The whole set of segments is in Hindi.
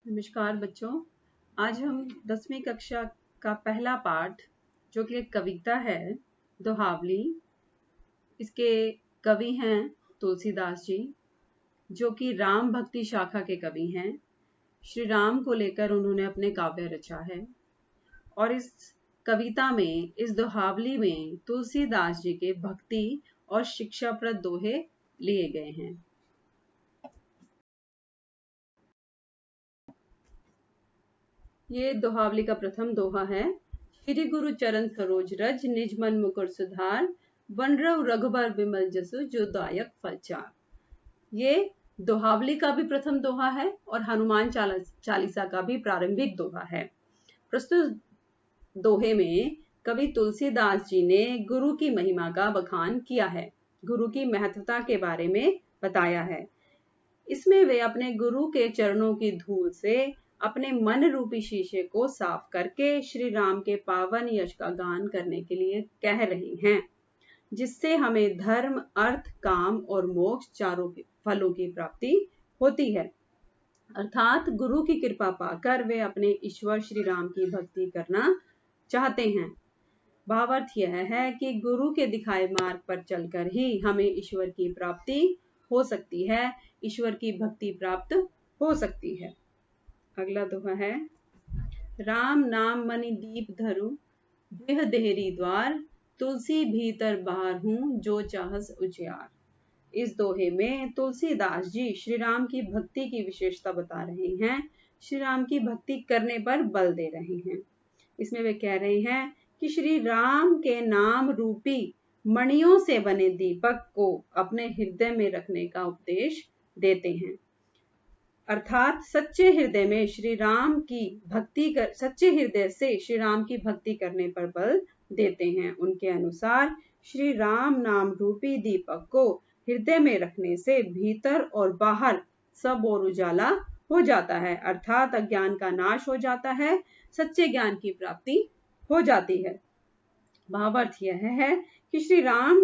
नमस्कार बच्चों। आज हम 10वीं कक्षा का पहला पाठ जो कि एक कविता है दोहावली। इसके कवि हैं तुलसीदास जी, जो कि राम भक्ति शाखा के कवि हैं। श्री राम को लेकर उन्होंने अपने काव्य रचा है और इस कविता में, इस दोहावली में तुलसीदास जी के भक्ति और शिक्षाप्रद दोहे लिए गए हैं। ये दोहावली का प्रथम दोहा है। श्री गुरु चरण सरोज रज, निज मन मुकुर सुधार, वनरव रघुबर विमल जसु, जो दायक फलचार। ये दोहावली का भी प्रथम दोहा है और हनुमान चालीसा का भी प्रारंभिक दोहा है। प्रस्तुत दोहे में कवि तुलसीदास जी ने गुरु की महिमा का बखान किया है, गुरु की महत्वता के बारे में बताया है। इसमें वे अपने गुरु के चरणों की धूल से अपने मन रूपी शीशे को साफ करके श्री राम के पावन यश का गान करने के लिए कह रहे हैं, जिससे हमें धर्म, अर्थ, काम और मोक्ष चारों फलों की प्राप्ति होती है। अर्थात गुरु की कृपा पाकर वे अपने ईश्वर श्री राम की भक्ति करना चाहते हैं। भावार्थ यह है कि गुरु के दिखाए मार्ग पर चलकर ही हमें ईश्वर की प्राप्ति हो सकती है, ईश्वर की भक्ति प्राप्त हो सकती है। अगला दोहा है। राम नाम मणि दीप धरु, देह देहरी द्वार, तुलसी भीतर बाहर हूं, जो चाहस उजियार। इस दोहे में तुलसीदास जी श्री राम की भक्ति की विशेषता बता रहे हैं, श्री राम की भक्ति करने पर बल दे रहे हैं। इसमें वे कह रहे हैं कि श्री राम के नाम रूपी मणियों से बने दीपक को अपने हृदय में रखने का उपदेश देते हैं। अर्थात सच्चे हृदय में श्री राम की सच्चे हृदय से श्री राम की भक्ति करने पर बल देते हैं। उनके अनुसार श्री राम नाम रूपी दीपक को हृदय में रखने से भीतर और बाहर सब ओर उजाला हो जाता है, अर्थात अज्ञान का नाश हो जाता है, सच्चे ज्ञान की प्राप्ति हो जाती है। भावार्थ यह है कि श्री राम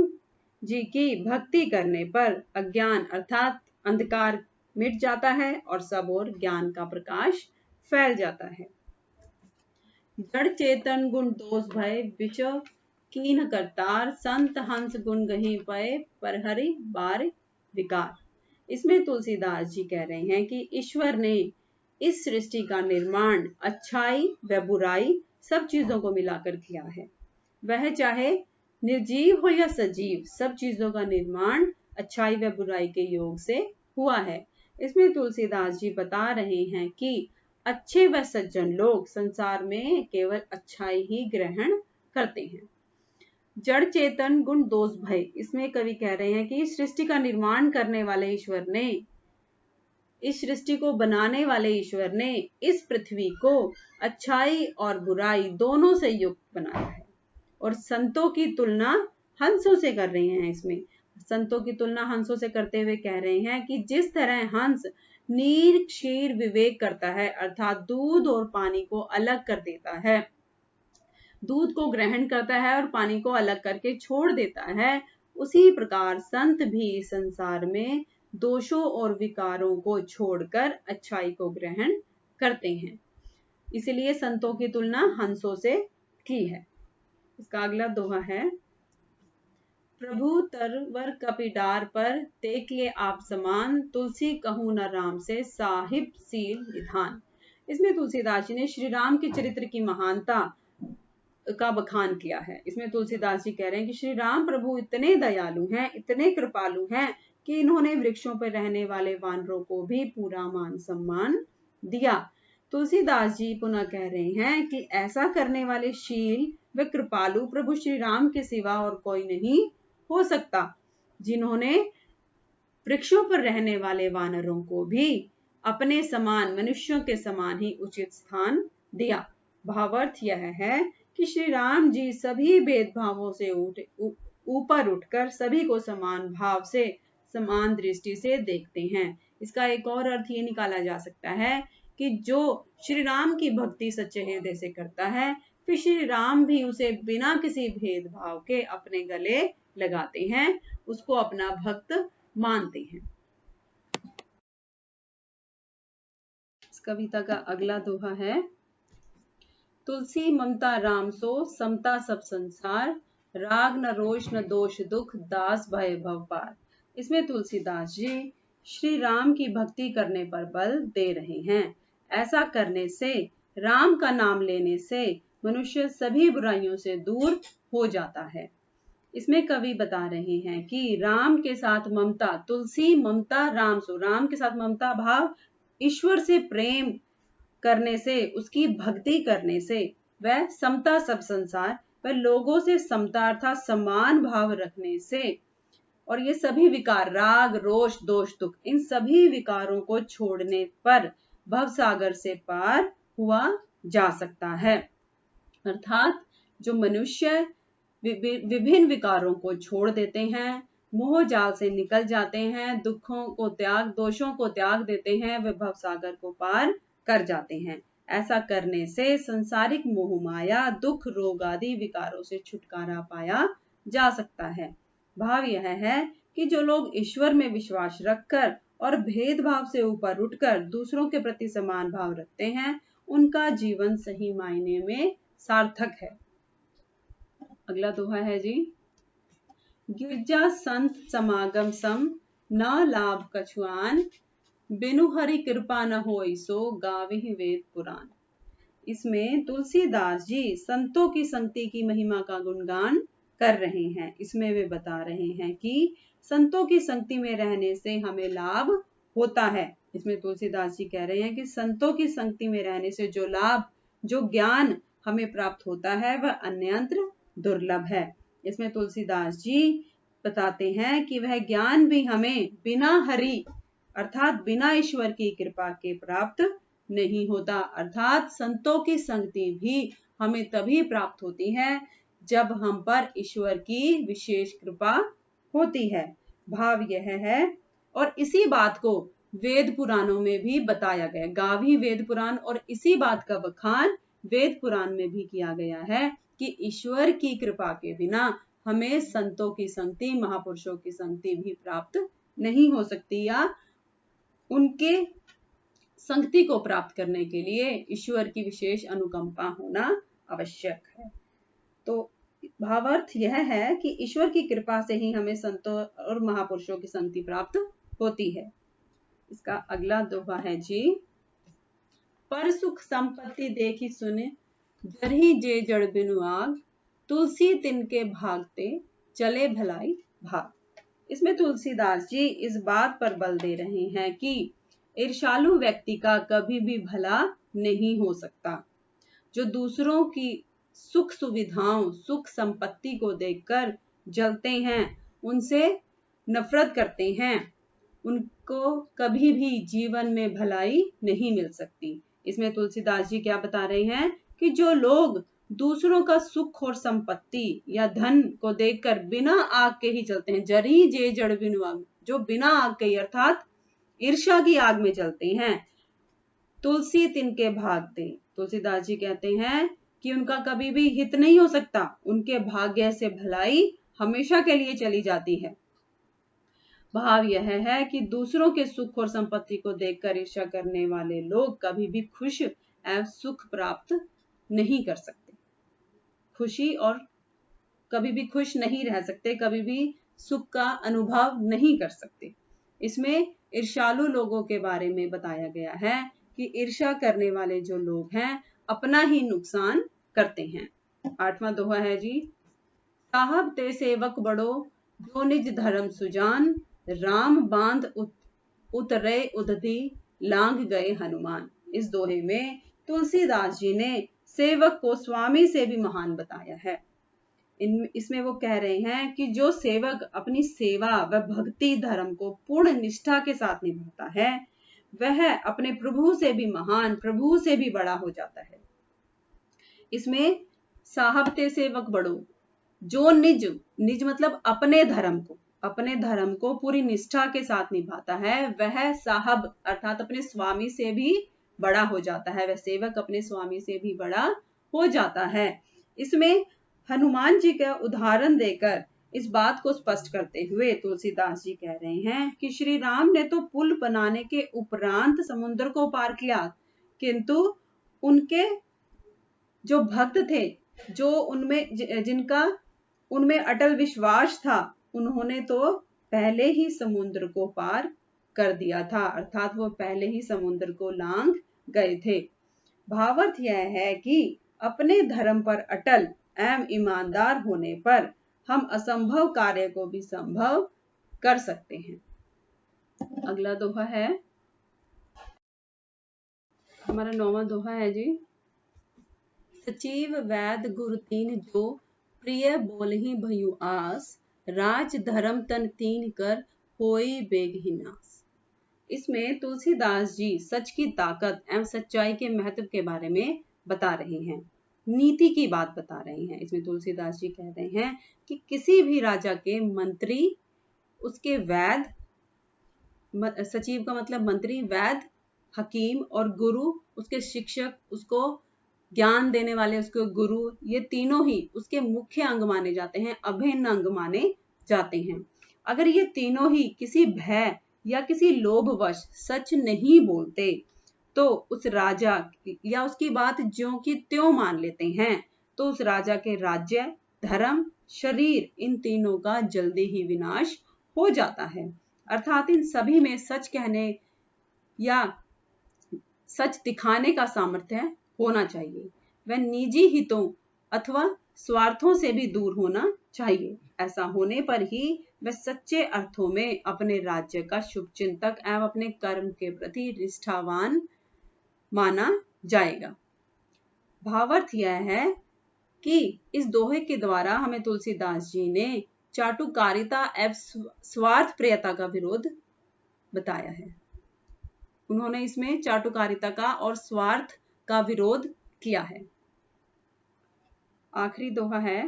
जी की भक्ति करने पर अज्ञान अर्थात अंधकार मिट जाता है और सब ओर ज्ञान का प्रकाश फैल जाता है। जड़ चेतन गुण दोष भय, विच कीन करतार, संत हंस गुण गही पय, पर हरि बार विकार। इसमें तुलसीदास जी कह रहे हैं कि ईश्वर ने इस सृष्टि का निर्माण अच्छाई व बुराई सब चीजों को मिलाकर किया है। वह चाहे निर्जीव हो या सजीव, सब चीजों का निर्माण अच्छाई व बुराई के योग से हुआ है। इसमें तुलसीदास जी बता रहे हैं कि अच्छे व सज्जन लोग संसार में केवल अच्छाई ही ग्रहण करते हैं। जड़ चेतन गुण दोष भय, इसमें कवि कह रहे हैं कि इस सृष्टि का निर्माण करने वाले ईश्वर ने, इस सृष्टि को बनाने वाले ईश्वर ने इस पृथ्वी को अच्छाई और बुराई दोनों से युक्त बनाया है। और संतों की तुलना हंसों से कर रहे हैं। इसमें संतों की तुलना हंसों से करते हुए कह रहे हैं कि जिस तरह हंस नीर क्षीर विवेक करता है, अर्थात दूध और पानी को अलग कर देता है, दूध को ग्रहण करता है और पानी को अलग करके छोड़ देता है, उसी प्रकार संत भी संसार में दोषों और विकारों को छोड़कर अच्छाई को ग्रहण करते हैं। इसलिए संतों की तुलना हंसों से की है। इसका अगला दोहा है। प्रभु तरवर कपिडार पर, तेके आप समान, तुलसी कहूं न राम से, साहिब सील निधान। इसमें तुलसीदास जी ने श्री राम के चरित्र की महानता का बखान किया है। इसमें तुलसीदास जी कह रहे हैं कि श्री राम प्रभु इतने दयालु हैं, इतने कृपालु हैं कि इन्होंने वृक्षों पर रहने वाले वानरों को भी पूरा मान सम्मान दिया। तुलसीदास जी पुनः कह रहे हैं कि ऐसा करने वाले शील व कृपालु प्रभु श्री राम के सिवा और कोई नहीं हो सकता, जिन्होंने वृक्षों पर रहने वाले वानरों को भी अपने समान, मनुष्यों के समान ही उचित स्थान दिया। भावार्थ यह है कि श्री राम जी सभी भेदभावों से ऊपर उठकर सभी को समान भाव से, समान दृष्टि से देखते हैं। इसका एक और अर्थ ये निकाला जा सकता है कि जो श्री राम की भक्ति सच्चे हृदय से करता है, फिर श्री राम भी उसे बिना किसी भेदभाव के अपने गले लगाते हैं, उसको अपना भक्त मानते हैं। कविता का अगला दोहा है, तुलसी ममता राम सो समता सब संसार, राग न रोष न दोष दुख दास भय भव पार। इसमें तुलसीदास जी श्री राम की भक्ति करने पर बल दे रहे हैं। ऐसा करने से, राम का नाम लेने से मनुष्य सभी बुराइयों से दूर हो जाता है। इसमें कवि बता रहे हैं कि राम के साथ ममता, तुलसी ममता राम सो, राम के साथ ममता भाव ईश्वर से प्रेम करने से, उसकी भक्ति करने से, वह समता सब संसार, वह लोगों से समता अर्थात समान भाव रखने से, और ये सभी विकार राग रोष दोष दुख, इन सभी विकारों को छोड़ने पर भव सागर से पार हुआ जा सकता है। अर्थात जो मनुष्य विभिन्न विकारों को छोड़ देते हैं, मोह जाल से निकल जाते हैं, दुखों को त्याग, दोषों को त्याग देते हैं, वे भव सागर को पार कर जाते हैं। ऐसा करने से संसारिक मोह माया दुख रोग आदि विकारों से छुटकारा पाया जा सकता है। भाव यह है कि जो लोग ईश्वर में विश्वास रखकर और भेदभाव से ऊपर उठकर दूसरों के प्रति समान भाव रखते हैं, उनका जीवन सही मायने में सार्थक है। अगला दोहा है जी, गिरजा संत समागम सम न लाभ कछुआन, बिनु हरि कृपा न होई सो गावहि वेद पुराण। इसमें तुलसीदास जी संतों की संगति की महिमा का गुणगान कर रहे हैं। इसमें वे बता रहे हैं कि संतों की संगति में रहने से हमें लाभ होता है। इसमें तुलसीदास जी कह रहे हैं कि संतों की संगति में रहने से जो लाभ, जो ज्ञान हमें प्राप्त होता है, वह अन्यंत्र दुर्लभ है। इसमें तुलसीदास जी बताते हैं कि वह ज्ञान भी हमें बिना हरि अर्थात बिना ईश्वर की कृपा के प्राप्त नहीं होता। अर्थात संतों की संगति भी हमें तभी प्राप्त होती है जब हम पर ईश्वर की विशेष कृपा होती है। भाव यह है, और इसी बात को वेद पुराणों में भी बताया गया, गावी वेद पुराण, और इसी बात का बखान वेद पुराण में भी किया गया है कि ईश्वर की कृपा के बिना हमें संतों की संगति, महापुरुषों की संगति भी प्राप्त नहीं हो सकती, या उनके संगति को प्राप्त करने के लिए ईश्वर की विशेष अनुकंपा होना आवश्यक है। तो भावार्थ यह है कि ईश्वर की कृपा से ही हमें संतों और महापुरुषों की संगति प्राप्त होती है। इसका अगला दोहा है जी, पर सुख संपत्ति देखी सुने, जरही जे जड़ बिनु आग, तुलसी तिनके भागते चले भलाई भाग। इसमें तुलसीदास जी इस बात पर बल दे रहे हैं कि ईर्ष्यालु व्यक्ति का कभी भी भला नहीं हो सकता। जो दूसरों की सुख सुविधाओं, सुख संपत्ति को देखकर जलते हैं, उनसे नफरत करते हैं, उनको कभी भी जीवन में भलाई नहीं मिल सकती। इसमें तुलसीदास जी क्या बता रहे हैं कि जो लोग दूसरों का सुख और संपत्ति या धन को देखकर बिना आग के ही चलते हैं, जरी जे जड़ बिनु आग, जो बिना आग के अर्थात ईर्ष्या की आग में चलते हैं, तुलसी तिनके भागते, तुलसीदास जी कहते हैं कि उनका कभी भी हित नहीं हो सकता, उनके भाग्य से भलाई हमेशा के लिए चली जाती है। भाव यह है कि दूसरों के सुख और संपत्ति को देखकर ईर्ष्या करने वाले लोग कभी भी खुश एवं सुख प्राप्त नहीं कर सकते, खुशी और कभी भी खुश नहीं रह सकते, कभी भी सुख का अनुभव नहीं कर सकते। इसमें ईर्ष्यालु लोगों के बारे में बताया गया है कि ईर्ष्या करने वाले जो लोग हैं अपना ही नुकसान करते हैं। 8वां दोहा है जी, साहब ते सेवक बड़ो, जो निज धर्म सुजान, राम बांध उतरे उदधि, लांग गए हनुमान। इस दोहे में तुलसीदास जी ने सेवक को स्वामी से भी महान बताया है। इसमें वो कह रहे हैं कि जो सेवक अपनी सेवा व भक्ति धर्म को पूर्ण निष्ठा के साथ निभाता है, वह अपने प्रभु से भी महान, प्रभु से भी बड़ा हो जाता है। इसमें साहब ते सेवक बड़ो, जो निज मतलब अपने धर्म को पूरी निष्ठा के साथ निभाता है, वह साहब अर्थात अपने स्वामी से भी बड़ा हो जाता है, वह सेवक अपने स्वामी से भी बड़ा हो जाता है। इसमें हनुमान जी का उदाहरण देकर इस बात को स्पष्ट करते हुए तुलसीदास जी कह रहे हैं कि श्री राम ने तो पुल बनाने के उपरांत समुद्र को पार किया, किंतु उनके जो भक्त थे, जो जिनका उनमें अटल विश्वास था, उन्होंने तो पहले ही समुद्र को पार कर दिया था, अर्थात वो पहले ही समुद्र को लांघ गए थे। भावार्थ यह है कि अपने धर्म पर अटल एवं ईमानदार होने पर हम असंभव कार्य को भी संभव कर सकते हैं। अगला दोहा है, हमारा 9वां दोहा है जी। सचिव वैद गुरु तीन जो प्रिय बोलहि भयु आस, राज धर्म तन तीन कर होई बेगहि नास। इसमें तुलसीदास जी सच की ताकत एवं सच्चाई के महत्व के बारे में बता रहे हैं, नीति की बात बता रहे हैं। इसमें तुलसीदास जी कह रहे हैं कि किसी भी राजा के मंत्री, उसके वैद, सचिव का मतलब मंत्री, वैद, हकीम और गुरु उसके शिक्षक, उसको ज्ञान देने वाले उसके गुरु, ये तीनों ही उसके मुख्य अंग माने जाते हैं, अभिन्न अंग माने जाते हैं। अगर ये तीनों ही किसी भय या किसी लोभवश सच नहीं बोलते तो उस राजा या उसकी बात ज्यों की त्यों मान लेते हैं, तो उस राजा के राज्य, धर्म, शरीर, इन तीनों का जल्दी ही विनाश हो जाता है। अर्थात इन सभी में सच कहने या सच दिखाने का सामर्थ्य होना चाहिए। वह निजी हितों अथवा स्वार्थों से भी दूर होना चाहिए। ऐसा होने पर ही वह सच्चे अर्थों में अपने राज्य का शुभचिंतक एवं अपने कर्म के प्रति निष्ठावान माना जाएगा। भावार्थ यह है कि इस दोहे के द्वारा हमें तुलसीदास जी ने चाटुकारिता एवं स्वार्थ प्रियता का विरोध बताया है। उन्होंने इसमें चाटुकारिता का और स्वार्थ का विरोध किया है। आखिरी दोहा है,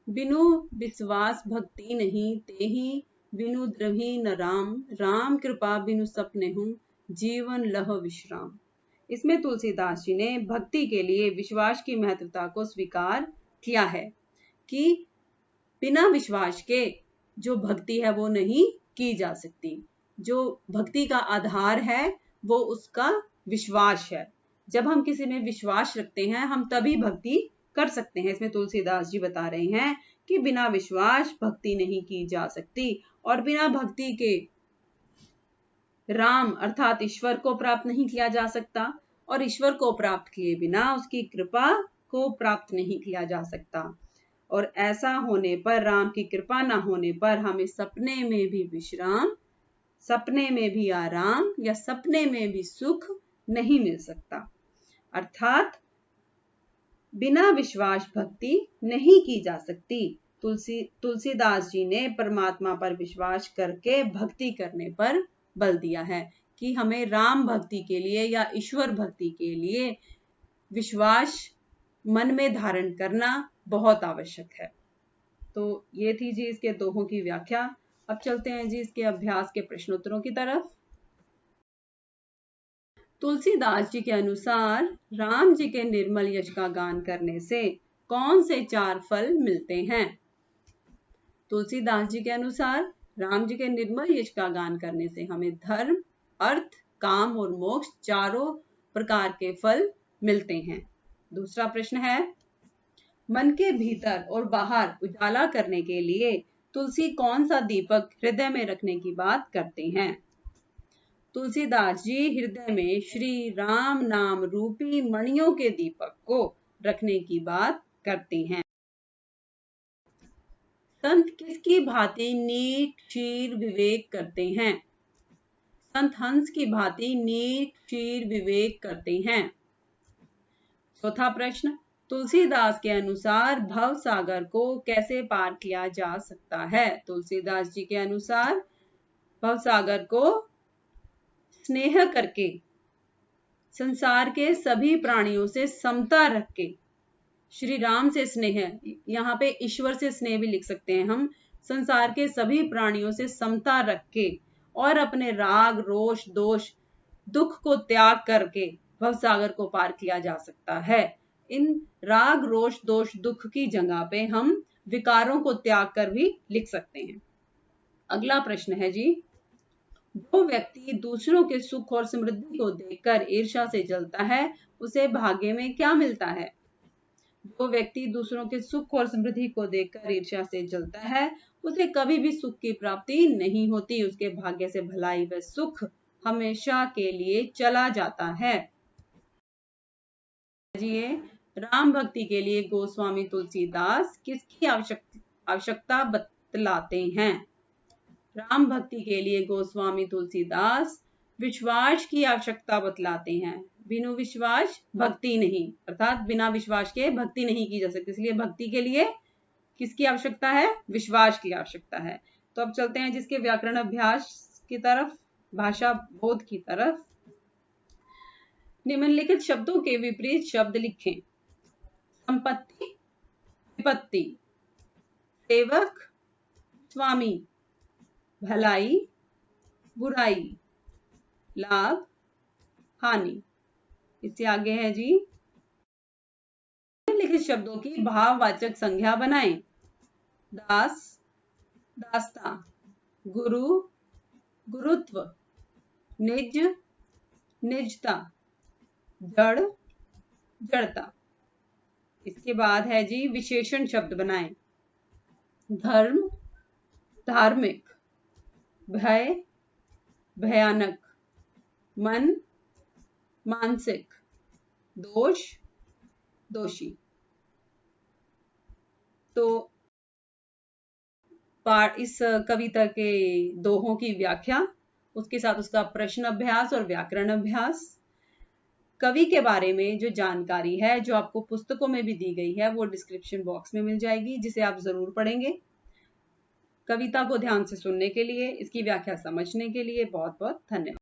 बिनु विश्वास भक्ति नहीं तेहि, बिनु द्रवि न राम, राम कृपा बिनु सपने हूं, जीवन लह विश्राम। इसमें तुलसीदास जी ने भक्ति के लिए विश्वास की महत्वता को स्वीकार किया है कि बिना विश्वास के जो भक्ति है वो नहीं की जा सकती। जो भक्ति का आधार है वो उसका विश्वास है। जब हम किसी में विश्वास रखते हैं हम तभी भक्ति कर सकते हैं। इसमें तुलसीदास जी बता रहे हैं कि बिना विश्वास भक्ति नहीं की जा सकती और बिना भक्ति के राम अर्थात ईश्वर को प्राप्त नहीं किया जा सकता और ईश्वर को प्राप्त किए बिना उसकी कृपा को प्राप्त नहीं किया जा सकता। और ऐसा होने पर, राम की कृपा न होने पर, हमें सपने में भी विश्राम, सपने में भी आराम या सपने में भी सुख नहीं मिल सकता। अर्थात बिना विश्वास भक्ति नहीं की जा सकती। तुलसीदास जी ने परमात्मा पर विश्वास करके भक्ति करने पर बल दिया है कि हमें राम भक्ति के लिए या ईश्वर भक्ति के लिए विश्वास मन में धारण करना बहुत आवश्यक है। तो ये थी जी इसके दोहों की व्याख्या। अब चलते हैं जी इसके अभ्यास के प्रश्नोत्तरों की तरफ। तुलसीदास जी के अनुसार राम जी के निर्मल यश का गान करने से कौन से 4 फल मिलते हैं? तुलसीदास जी के अनुसार राम जी के निर्मल यश का गान करने से हमें धर्म, अर्थ, काम और मोक्ष चारों प्रकार के फल मिलते हैं। दूसरा प्रश्न है, मन के भीतर और बाहर उजाला करने के लिए तुलसी कौन सा दीपक हृदय में रखने की बात करते हैं? तुलसीदास जी हृदय में श्री राम नाम रूपी मणियों के दीपक को रखने की बात करते हैं। संत किसकी भांति नीट क्षीर विवेक करते हैं? संत हंस की भांति नीट क्षीर विवेक करते हैं। चौथा प्रश्न, तुलसीदास के अनुसार भव सागर को कैसे पार किया जा सकता है? तुलसीदास जी के अनुसार भव सागर को स्नेह करके, संसार के सभी प्राणियों से समता रख के, श्री राम से स्नेह, यहाँ पे ईश्वर से स्नेह भी लिख सकते हैं हम, संसार के सभी प्राणियों से समता रख के और अपने राग, रोष, दोष, दुख को त्याग करके भवसागर को पार किया जा सकता है। इन राग, रोष, दोष, दुख की जगह पे हम विकारों को त्याग कर भी लिख सकते हैं। अगला प्रश्न है जी, जो व्यक्ति दूसरों के सुख और समृद्धि को देखकर ईर्ष्या से जलता है, उसे भाग्य में क्या मिलता है? जो व्यक्ति दूसरों के सुख और समृद्धि को देखकर ईर्ष्या से जलता है, उसे कभी भी सुख की प्राप्ति नहीं होती। उसके भाग्य से भलाई व सुख हमेशा के लिए चला जाता है। राम भक्ति के लिए गोस्वामी तुलसीदास किसकी आवश्यकता बतलाते हैं? राम भक्ति के लिए गोस्वामी तुलसीदास विश्वास की आवश्यकता बतलाते हैं। बिनु विश्वास भक्ति नहीं, अर्थात बिना विश्वास के भक्ति नहीं की जा सकती, इसलिए भक्ति के लिए किसकी आवश्यकता है? विश्वास की आवश्यकता है। तो अब चलते हैं जिसके व्याकरण अभ्यास की तरफ, भाषा बोध की तरफ। निम्नलिखित शब्दों के विपरीत शब्द लिखें। संपत्ति, विपत्ति, सेवक, स्वामी, भलाई, बुराई, लाभ, हानि। इससे आगे है जी, निम्नलिखित शब्दों की भाववाचक संज्ञा बनाएं। दास, दास्ता, गुरु, गुरुत्व, निज, निजता, जड़, जड़ता। इसके बाद है जी, विशेषण शब्द बनाएं। धर्म, धार्मिक, भय, भयानक, मन, मानसिक, दोष, दोषी। तो इस कविता के दोहों की व्याख्या, उसके साथ उसका प्रश्न अभ्यास और व्याकरण अभ्यास। कवि के बारे में जो जानकारी है, जो आपको पुस्तकों में भी दी गई है, वो डिस्क्रिप्शन बॉक्स में मिल जाएगी, जिसे आप जरूर पढ़ेंगे। कविता को ध्यान से सुनने के लिए, इसकी व्याख्या समझने के लिए बहुत बहुत धन्यवाद।